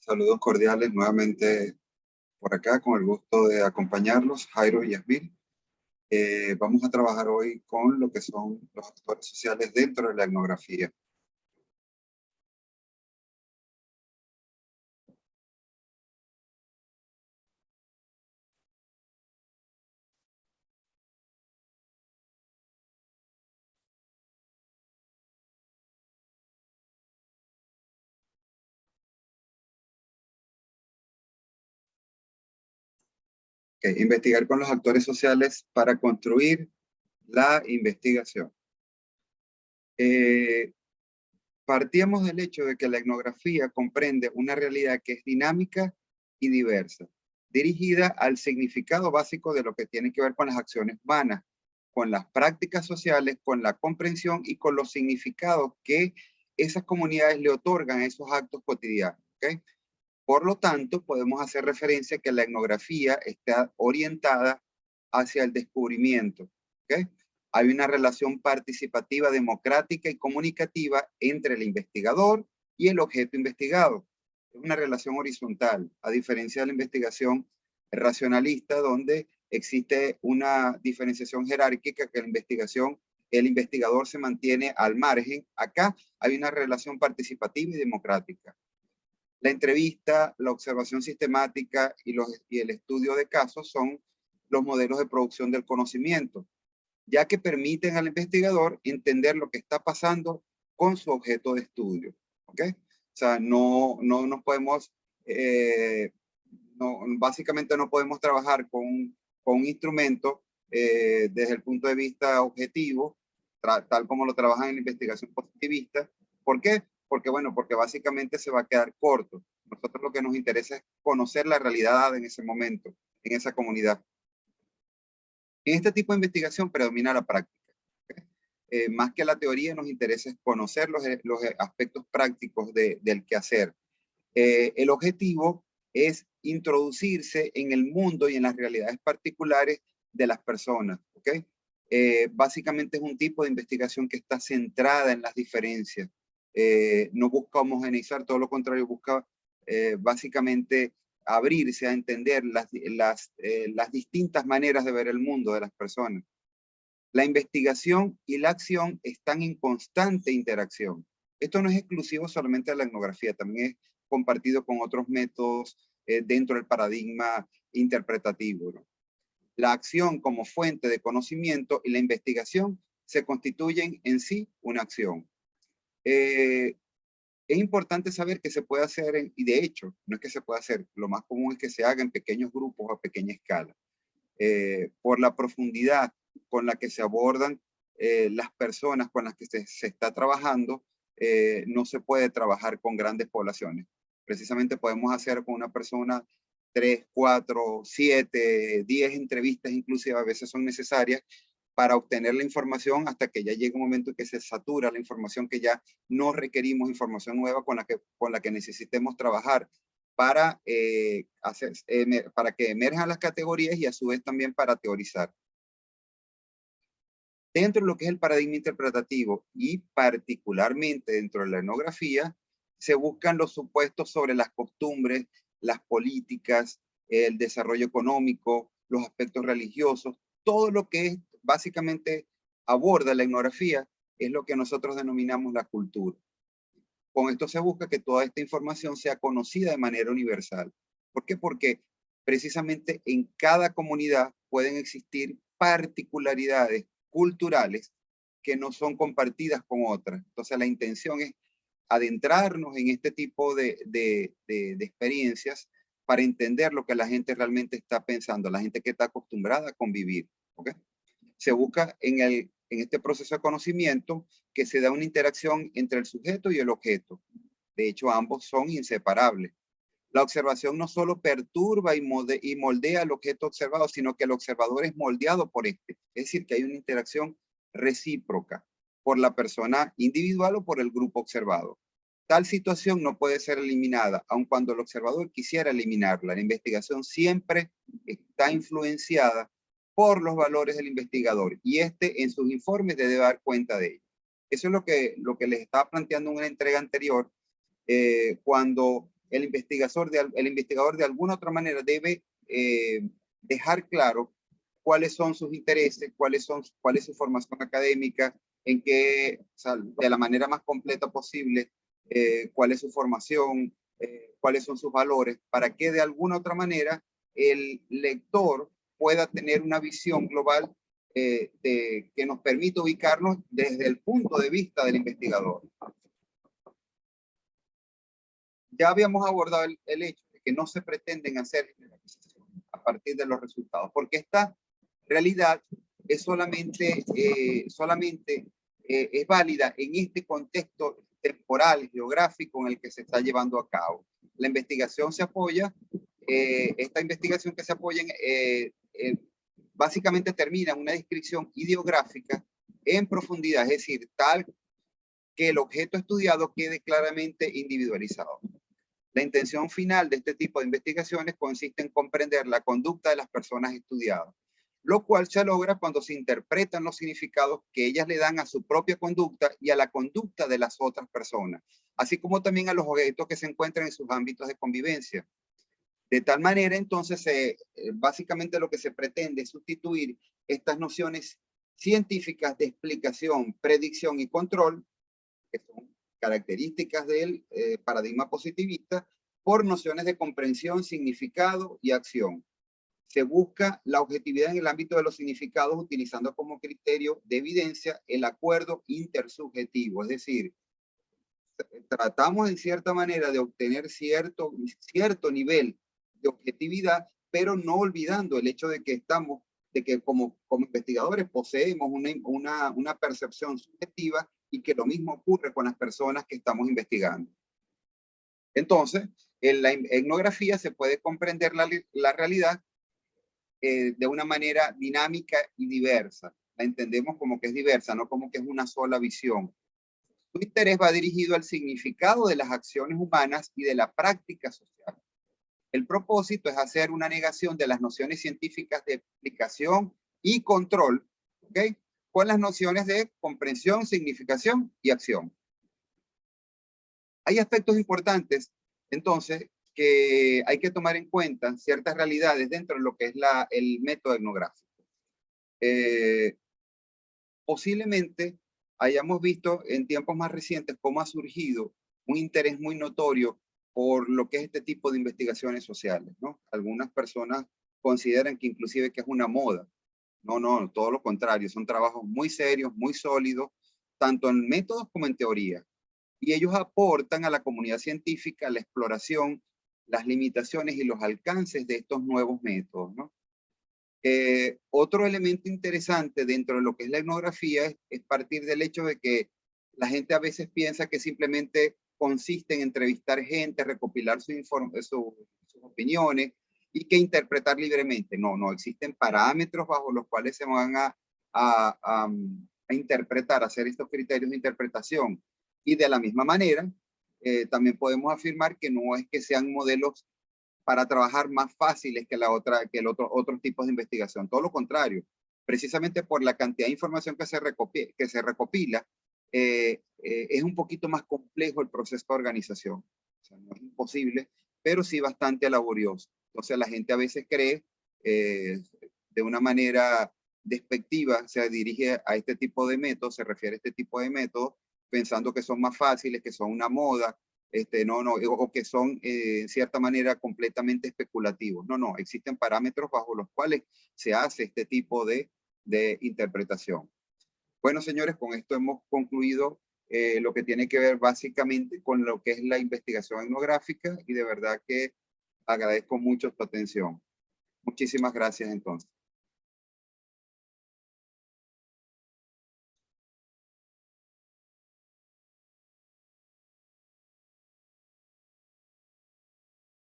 Saludos cordiales nuevamente por acá, con el gusto de acompañarlos, Jairo y Yasmín. Vamos a trabajar hoy con lo que son los actores sociales dentro de la etnografía. Investigar con los actores sociales para construir la investigación. Partíamos del hecho de que la etnografía comprende una realidad que es dinámica y diversa, dirigida al significado básico de lo que tiene que ver con las acciones humanas, con las prácticas sociales, con la comprensión y con los significados que esas comunidades le otorgan a esos actos cotidianos. ¿Okay? Por lo tanto, podemos hacer referencia a que la etnografía está orientada hacia el descubrimiento. ¿Okay? Hay una relación participativa, democrática y comunicativa entre el investigador y el objeto investigado. Es una relación horizontal, a diferencia de la investigación racionalista, donde existe una diferenciación jerárquica que el investigador se mantiene al margen. Acá hay una relación participativa y democrática. La entrevista, la observación sistemática y el estudio de casos son los modelos de producción del conocimiento, ya que permiten al investigador entender lo que está pasando con su objeto de estudio. ¿Ok? O sea, no nos podemos, básicamente no podemos trabajar con un instrumento desde el punto de vista objetivo, tal como lo trabajan en la investigación positivista. ¿Por qué? Porque básicamente se va a quedar corto. Nosotros lo que nos interesa es conocer la realidad en ese momento, en esa comunidad. En este tipo de investigación predomina la práctica. Más que la teoría, nos interesa conocer los aspectos prácticos del quehacer. El objetivo es introducirse en el mundo y en las realidades particulares de las personas. ¿Okay? Básicamente es un tipo de investigación que está centrada en las diferencias. No busca homogeneizar, todo lo contrario, busca básicamente abrirse a entender las distintas maneras de ver el mundo de las personas. La investigación y la acción están en constante interacción. Esto no es exclusivo solamente de la etnografía, también es compartido con otros métodos dentro del paradigma interpretativo, ¿no? La acción como fuente de conocimiento y la investigación se constituyen en sí una acción. Es importante saber que se puede hacer, y de hecho, no es que se pueda hacer, lo más común es que se haga en pequeños grupos a pequeña escala. Por la profundidad con la que se abordan las personas con las que se está trabajando, no se puede trabajar con grandes poblaciones. Precisamente podemos hacer con una persona 3, 4, 7, 10 entrevistas, inclusive a veces son necesarias para obtener la información hasta que ya llegue un momento en que se satura la información, que ya no requerimos información nueva con la que necesitemos trabajar para, para que emerjan las categorías y a su vez también para teorizar. Dentro de lo que es el paradigma interpretativo y particularmente dentro de la etnografía, se buscan los supuestos sobre las costumbres, las políticas, el desarrollo económico, los aspectos religiosos, todo lo que es, básicamente aborda la etnografía es lo que nosotros denominamos la cultura. Con esto se busca que toda esta información sea conocida de manera universal. ¿Por qué? Porque precisamente en cada comunidad pueden existir particularidades culturales que no son compartidas con otras. Entonces la intención es adentrarnos en este tipo de experiencias para entender lo que la gente realmente está pensando, la gente que está acostumbrada a convivir. ¿Okay? Se busca en este proceso de conocimiento que se da una interacción entre el sujeto y el objeto. De hecho, ambos son inseparables. La observación no solo perturba y moldea al objeto observado, sino que el observador es moldeado por este. Es decir, que hay una interacción recíproca por la persona individual o por el grupo observado. Tal situación no puede ser eliminada, aun cuando el observador quisiera eliminarla. La investigación siempre está influenciada por los valores del investigador y en sus informes debe dar cuenta de ello. Eso es lo que les estaba planteando en una entrega anterior, cuando el investigador de alguna otra manera debe dejar claro cuáles son sus intereses, cuál es su formación académica, en qué, o sea, de la manera más completa posible, cuál es su formación, cuáles son sus valores, para que de alguna otra manera el lector pueda tener una visión global que nos permite ubicarnos desde el punto de vista del investigador. Ya habíamos abordado el hecho de que no se pretenden hacer generalizaciones a partir de los resultados, porque esta realidad es solamente es válida en este contexto temporal, geográfico en el que se está llevando a cabo. La investigación se apoya, esta investigación que se apoya básicamente termina en una descripción ideográfica en profundidad, es decir, tal que el objeto estudiado quede claramente individualizado. La intención final de este tipo de investigaciones consiste en comprender la conducta de las personas estudiadas, lo cual se logra cuando se interpretan los significados que ellas le dan a su propia conducta y a la conducta de las otras personas, así como también a los objetos que se encuentran en sus ámbitos de convivencia. De tal manera, entonces, básicamente lo que se pretende es sustituir estas nociones científicas de explicación, predicción y control, que son características del paradigma positivista, por nociones de comprensión, significado y acción. Se busca la objetividad en el ámbito de los significados utilizando como criterio de evidencia el acuerdo intersubjetivo, es decir, tratamos en cierta manera de obtener cierto nivel de objetividad, pero no olvidando el hecho de que como investigadores poseemos una percepción subjetiva y que lo mismo ocurre con las personas que estamos investigando. Entonces, en la etnografía se puede comprender la realidad de una manera dinámica y diversa. La entendemos como que es diversa, no como que es una sola visión. Su interés va dirigido al significado de las acciones humanas y de la práctica social. El propósito es hacer una negación de las nociones científicas de explicación y control, ¿ok?, con las nociones de comprensión, significación y acción. Hay aspectos importantes, entonces, que hay que tomar en cuenta ciertas realidades dentro de lo que es el método etnográfico. Posiblemente hayamos visto en tiempos más recientes cómo ha surgido un interés muy notorio por lo que es este tipo de investigaciones sociales, ¿no? Algunas personas consideran que inclusive que es una moda. No, no, todo lo contrario, son trabajos muy serios, muy sólidos, tanto en métodos como en teoría. Y ellos aportan a la comunidad científica la exploración, las limitaciones y los alcances de estos nuevos métodos, ¿no? Otro elemento interesante dentro de lo que es la etnografía es partir del hecho de que la gente a veces piensa que simplemente consiste en entrevistar gente, recopilar sus opiniones y que interpretar libremente. No, no, existen parámetros bajo los cuales se van a interpretar, a hacer estos criterios de interpretación. Y de la misma manera, también podemos afirmar que no es que sean modelos para trabajar más fáciles que otros tipos de investigación. Todo lo contrario, precisamente por la cantidad de información que se recopila, es un poquito más complejo el proceso de organización. O sea, no es imposible, pero sí bastante laborioso. Entonces la gente a veces cree, de una manera despectiva, se dirige a este tipo de métodos, se refiere a este tipo de métodos, pensando que son más fáciles, que son una moda, o que son en cierta manera completamente especulativos. No, no, existen parámetros bajo los cuales se hace este tipo de interpretación. Bueno, señores, con esto hemos concluido lo que tiene que ver básicamente con lo que es la investigación etnográfica y de verdad que agradezco mucho tu atención. Muchísimas gracias entonces.